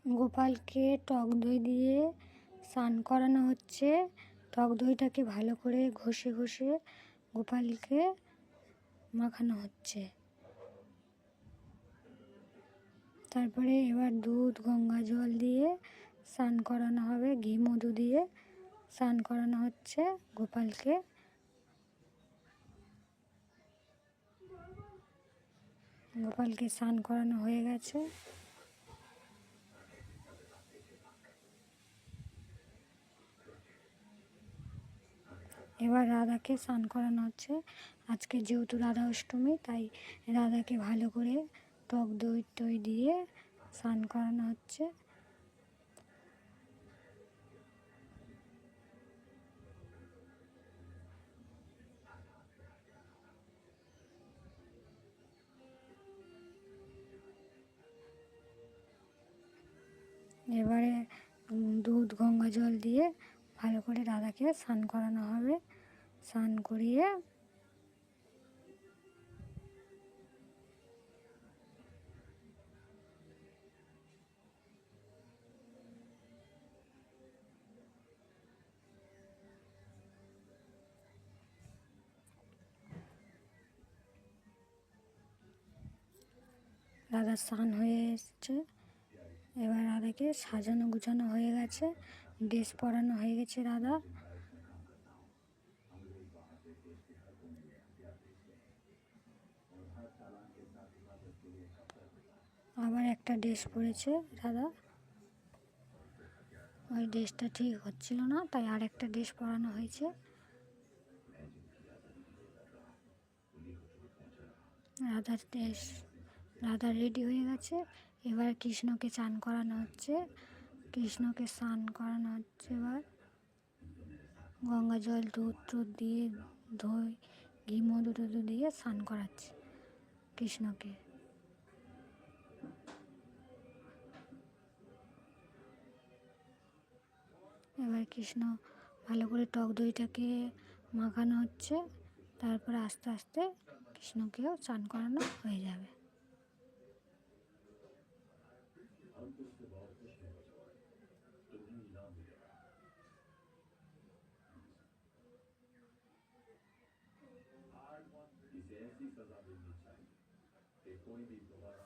গোপালকে টক দই দিয়ে স্নান করানো হচ্ছে। টক দইটাকে ভালো করে ঘষে ঘষে গোপালকে মাখানো হচ্ছে। তারপরে এবার দুধ গঙ্গা জল দিয়ে স্নান করানো হবে, ঘি মধু দিয়ে স্নান করানো হচ্ছে গোপালকে। গোপালকে স্নান করানো হয়ে গেছে। এবার রাধাকে স্নান করানো হচ্ছে। আজকে যেহেতু রাধা অষ্টমী, তাই রাধাকে ভালো করে টক দই দিয়ে স্নান করানো হচ্ছে। এবারে দুধ গঙ্গা জল দিয়ে ভালো করে রাধাকে স্নান করানো হবে। স্নান করিয়ে রাধার স্নান হয়ে এসছে। এবার রাধাকে সাজানো গুছানো হয়ে গেছে, ড্রেস পরানো হয়ে গেছে রাধা। আবার একটা ড্রেস পরেছে রাধা, ওই ড্রেসটা ঠিক হচ্ছিল না, তাই আর একটা ড্রেস পরানো হয়েছে। রাধা রেডি হয়ে গেছে। এবার কৃষ্ণকে স্নান করানো হচ্ছে। কৃষ্ণকে স্নান করানো হচ্ছে এবার গঙ্গা জল দুধ দিয়ে দই ঘি মধু টধু দিয়ে স্নান করাচ্ছে কৃষ্ণকে। এবার কৃষ্ণ ভালো করে টক দইটাকে মাখানো হচ্ছে। তারপরে আস্তে আস্তে কৃষ্ণকেও স্নান করানো হয়ে যাবে। इसे ऐसी सजा मिलनी चाहिए कि कोई भी दोबारा